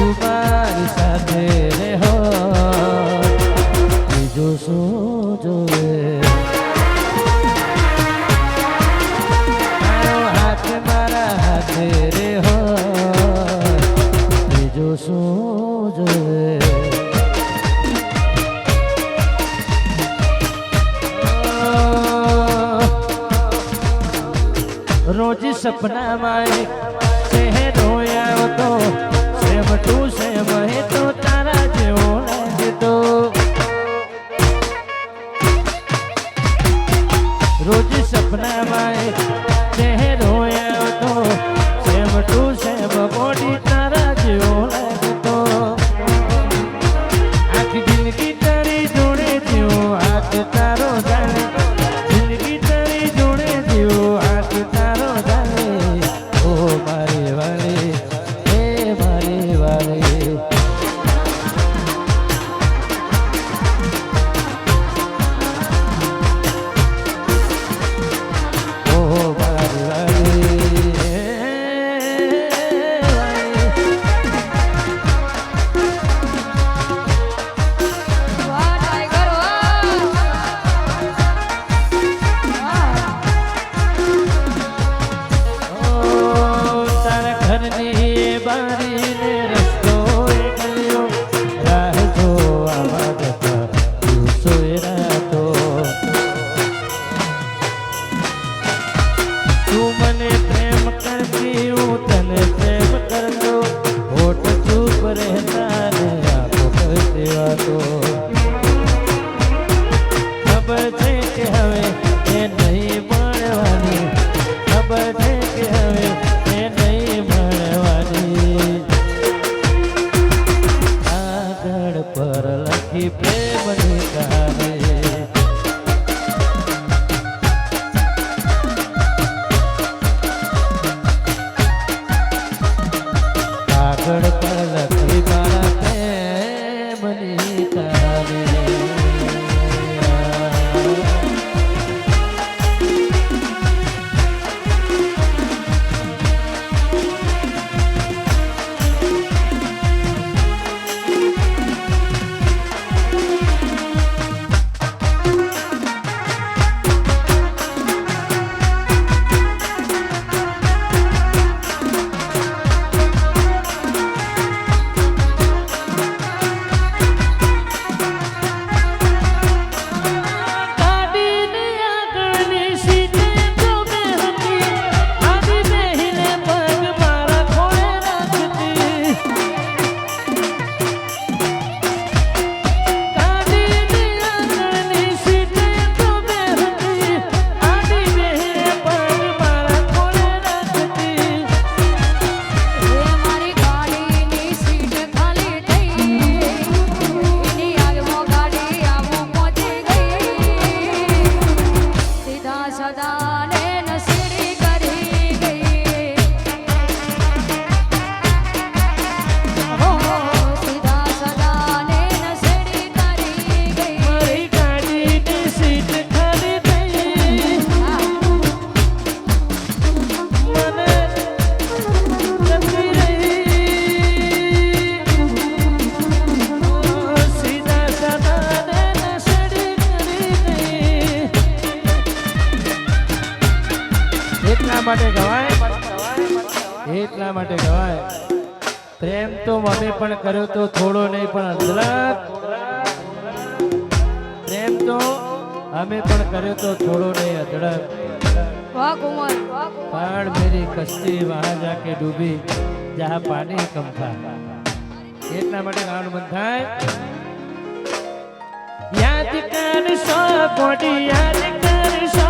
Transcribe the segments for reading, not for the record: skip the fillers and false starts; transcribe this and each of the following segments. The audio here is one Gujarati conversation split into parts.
તું મારી સાથે રે હો બીજું શું જોવે તારો હાથ મારા હાથે રે હો બીજું શું જોવે રોજ સપના માં ચહેરો આવતો સેમ ટુ સેમ હે તો તારા જેવો લાગતો રોજ સપના માં ચહેરો આવતો સેમ ટુ સેમ બોડી તારા જેવો લાગતો આખી જિંદગી તારી જોડે જીવો હાથ તારો જાણે જિંદગી તારી જોડે જીવો હાથ તારો જાણે ઓ મારી વાલી હે મારી વાલી ઓ મારી વાલી એટલા માટે ગવાય પ્રેમ તો અમે પણ કર્યો તો થોડો નહીં પણ અધળક પ્રેમ તો અમે પણ કર્યો તો થોડો નહીં અધળક વાહ કુમાર પણ મેરી કશ્તી વહાં જાકે ડૂબી જહાં પાણી કમ થા એટલા માટે ગાવાનું બંધ થાય યાદ કરશો કોડી યાદ કરશો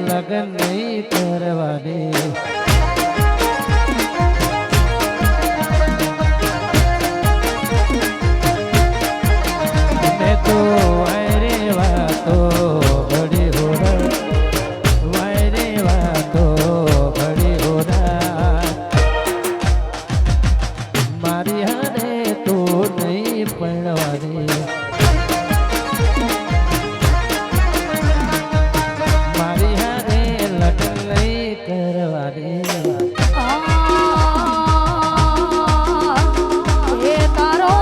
લગન નહીં કરવાની. મેં તો વાયરે વાતો ઘડી હોરા, વાયરે વાતો ઘડી હોરા, મારી હારે તો નહીં પડવાની. મારી હારે લગન નહીં કરવાની. એ તારો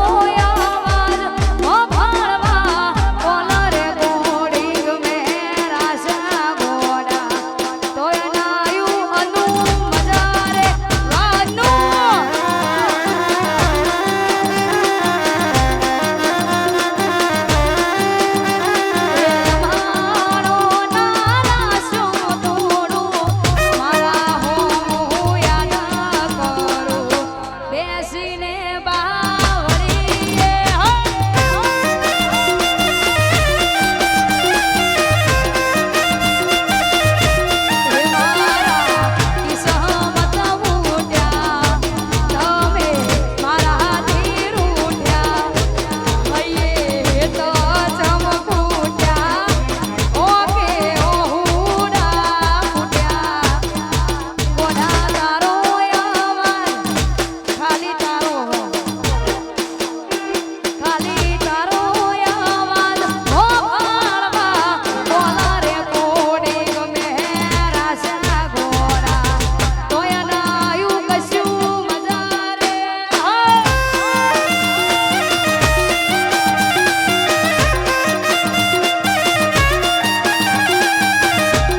આવાજ વભાળવા બોલો રે ઘોડી ગમે રાસા ઘોડા તોય નાયું અનુ મજા રે વાનું. મારો નાના શું થોડું મારા હું યાદ કરું બેસીને બાવળીએ મારા કિસ્મત ઉઠ્યા તમે મારાથી રૂઠ્યા હૈયે તો ચમકૂટ્યા ઓકે ઓહુડા ફૂટ્યા ગોડા તારો આવાજ ખાલી તારો આવાજ વભાળવા બોલા રે ઘોડી ગમે રાસના ઘોડા તોય નાયું કશું મજા રે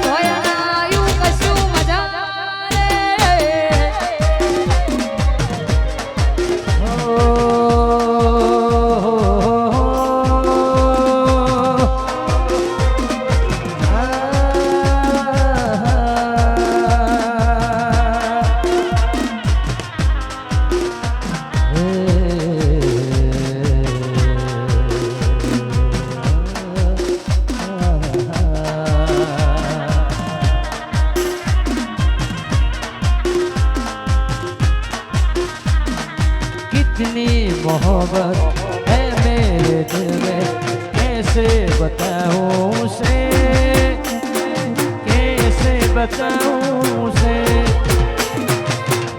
તોય નાયું કશું મજા રે. कितनी मोहब्बत है मेरे दिल में, कैसे बताऊं उसे, कैसे बताऊं उसे.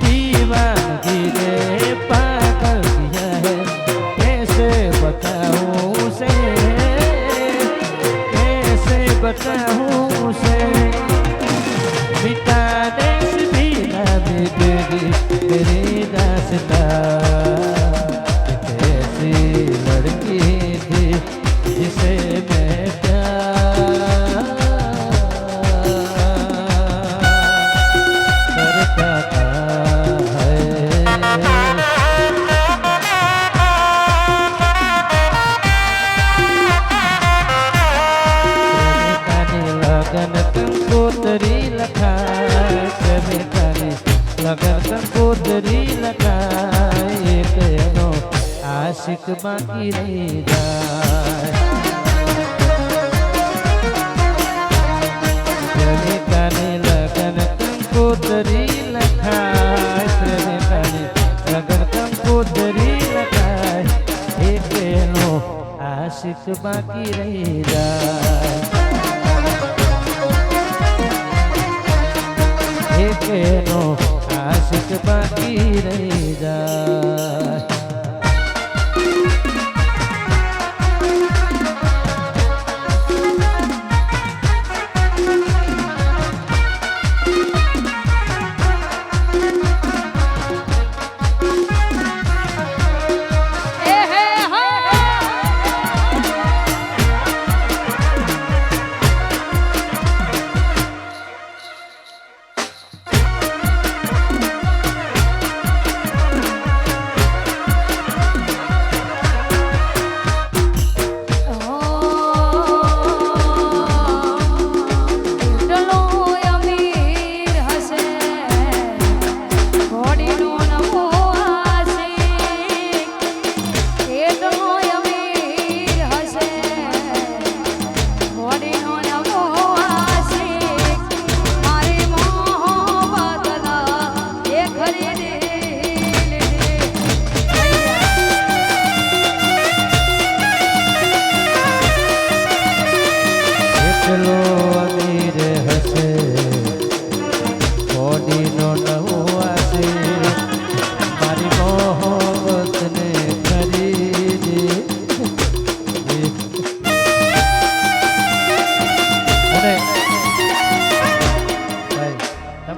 दीवानगी ने पागल किया है, कैसे बताऊं उसे, कैसे बताऊं उसे. मिटाने से भी ना मिटेगी मेरी दास्तां. कैसी लड़की थी जिसे मैं प्यार करता था है. लगन कंकोतरी लखाय, लगन कंकोतरी लखाय, एक एनो आशिक बाकी रही जाए. प्रेमिकाने लगन कंकोतरी लखाय, प्रेमिकाने लगन कंकोतरी लखाय, एक एनो आशिक बाकी रही जाए. એનો આશિક બાકી રહી જાય.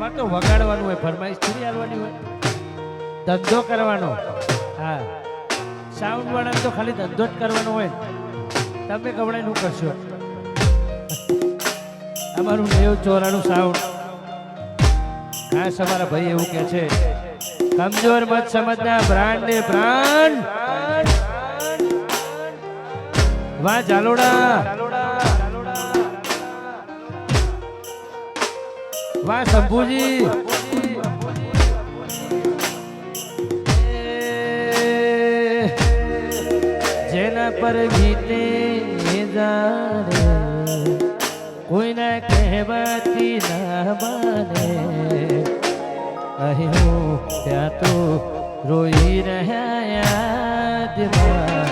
અમારે તો વગાડવાનું હોય, ફરમાઈશ થોડી હાલવાની હોય, ધંધો કરવાનો. હા, સાઉન્ડ વાળા તો ખાલી ધંધો જ કરવાનો હોય. તમે કવડાય નું કરશો. અમારું 94 સાઉન્ડ. ખાસ અમારા ભાઈ એવું કે છે, કમજોર મત સમજના, બ્રાન્ડ ને બ્રાન્ડ. વાહ જાલોડા, વાહ શંભુજી. જેના પર વીતે જાણે, કોઈના કહેવાતી ના માને, અહીં હું ત્યાં તો રોઈ રહ્યા યાદમાં.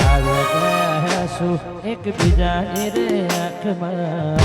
આવ્યા શું એકબીજાની રે આંખમાં,